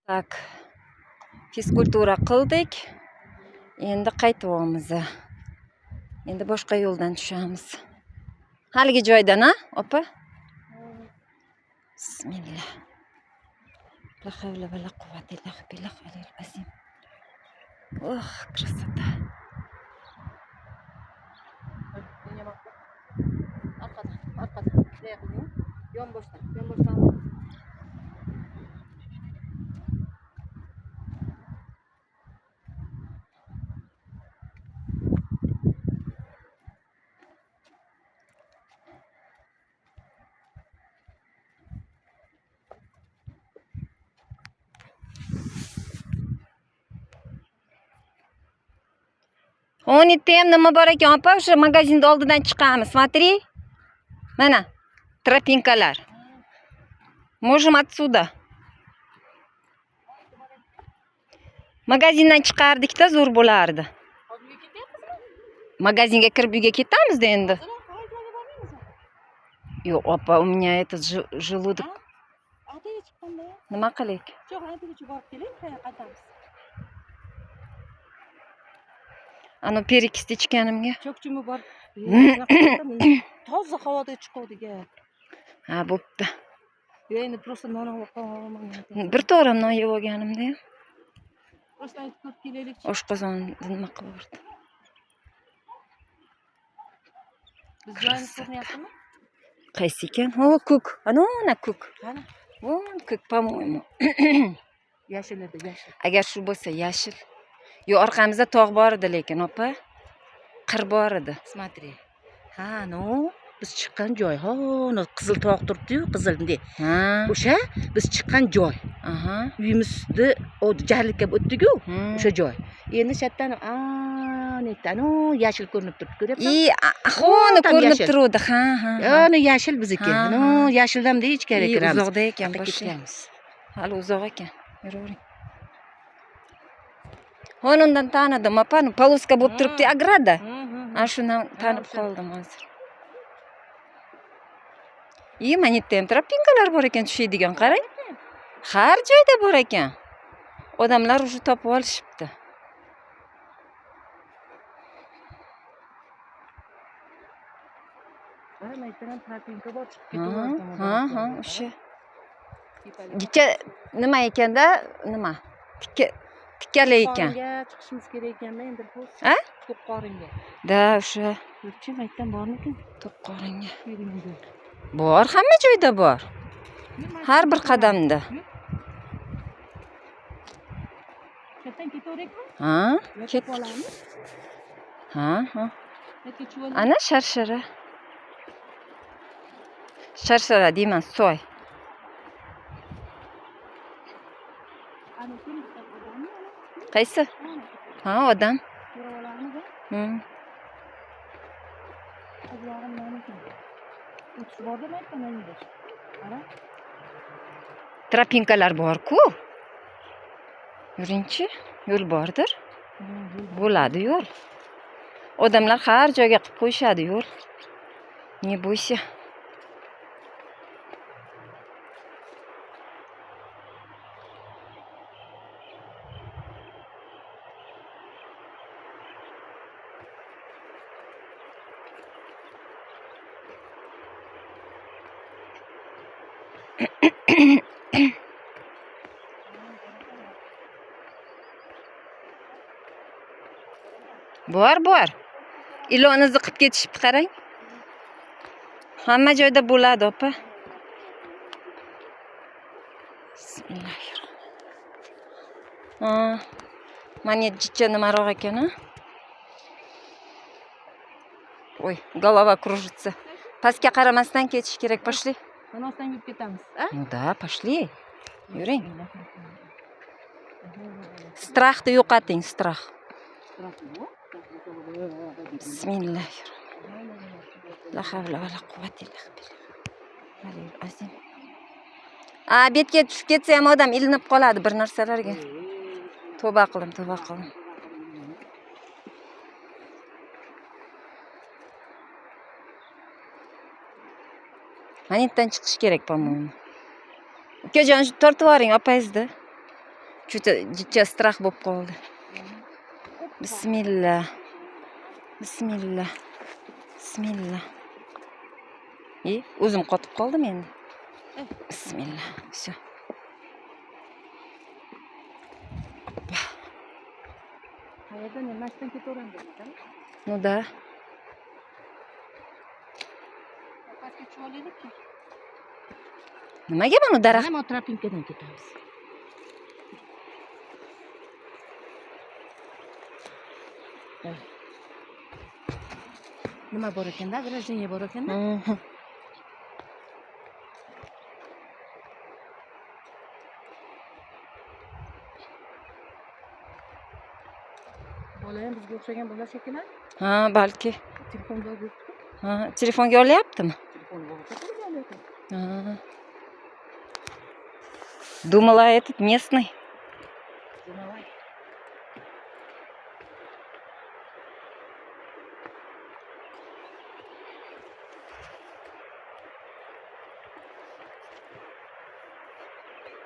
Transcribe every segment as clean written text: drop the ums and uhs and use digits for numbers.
Tak. Fizkultura qildik. Endi qaytyapmiz. Endi boshqa yo'ldan tushamiz. Haligi joydan, ha, opa? Bismillah. La havla va la quvvata illa billahil azim. Oh, krasota. Arkada. Yonboshdan. Он ham nima bor ekan, opa? O'sha magazinning oldidan chiqamiz. Смотри. Mana, tropinkalar. Можем отсюда. Magazindan chiqardik-da, zo'r bo'lardi. Magazinga kirib uyga ketamiz-da endi. Yo'q, opa, у меня этот желудок. Nima qilaylik? Yo'q, aytuvchi borib keling, qaytamiz. Ana perikist ichganimga. Cho'kchimi bor. Toza havoda chiqadigan. Ha, bo'pti. Endi просто non olib qolaman. Bir to'ram non yeb olganimda. Просто aytib ko'p kelaylik. Oshqozonni nima qilib. Biz joyimiz ko'ryaptimi? Qaysi ekan? Ho, ko'k. Ana ko'k. Qani? Von, ko'k, по-моему. Yashillarda yashil. Agar shu bo'lsa yashil. Yo, orqamizda tog' bor edi lekin, opa. Qir bor edi. Смотри. Ha, no, biz chiqqan joy. Ha, no, qizil tog' turibdi-yu, qizil bunday. Ha. O'sha biz chiqqan joy. Aha. Uyimizda jarlikka o'tdik-ku, o'sha joy. Endi shatdan, netano yashil ko'rinib turibdi, ko'ryapsan? Xona ko'rinib turadi. Ha. Ana yashil bizniki. No, yashildan da ichkariga kiramiz. Uzoqda ekan, boshlaymiz. Hali uzoq ekan. Yuravering. Onundan tanidim, opa, poluska bo'lib turibdi, agrada. Ana shundan tanib qoldim hozir. Mana yerda ham tropinkalar bor ekan, tushadigan, qarang. Har joyda bor ekan. Odamlar уже topib olishibdi. Ha, o'sha. Nima ekanda, nima? Tikkala ekan. Chiqishimiz kerak ekanmi endi bu? Ha? To'qqoringa. Da, o'sha. Ko'pchi qayerdan bormikin? To'qqoringa. Bor, hamma joyda bor. Har bir qadamda. Ketdan ketaveraylikmi? Ha? Ketib olamiz. Ha. Ana sharshara. Sharshara deyman, soy. Qaysi? Ha, odam. Tropinkalar bor-ku. Yuringchi, yo'l bordir. Bo'ladi yo'l. Odamlar har joyga qilib qo'yishadi yo'l. Ne bo'ysa. Bor. Ilonni ziqib ketishibdi, qarang. Hamma joyda bo'ladi, opa. Bismillahirrohmanirrohim. Mana jicha nimaroq ekan, ha? Oy, голова кружится. Pastga qaramasdan ketish kerak, pошли. Qanotdan yurib ketamiz, a? Ну да, пошли. Yuring. Strahni yo'qoting, strah. Bismillahirrohmanirrohim. La havla va la quvvata illa billahil azim. Betga tushib ketsa ham odam ilinib qoladi bir narsalarga. Tavba qildim. Manitdan chiqish kerak, по-моему. Ukajon, tortib yuboring opangizda. juda strah bo'lib qoldi. Bismillah. Bismillah. Bismillah. O'zim qotib qoldim endi. Bismillah. Всё. Qayerdan emasdan ketaveram dedim. Ну да. Pastga tushib olaylik-ki. Nimaga buni daraxt? Mana tropinkadan ketamiz. Nima bor ekanda? Ограждение bor ekanda? Bola ham bizga o'xshagan bola shekilli. Ha, balki. Telefonda yuribdi. Ha, telefonga olyaptimi? Telefonni bo'g'ib Ha. Думала, этот местный.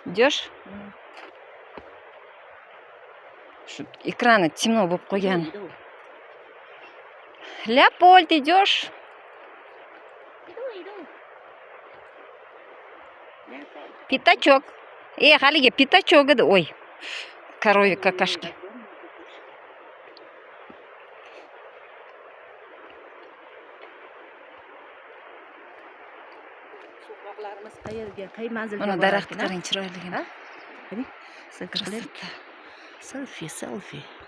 Идешь? Şu экраны темно bo'lib qolgan. Леопольд, идешь? Пятачок. Haligi пятачок edi. Ой. Коровьи какашки. So'qmoqlarimiz qayerga, qay manzilga Mana daraxt qarang chiroyligini. Selfie.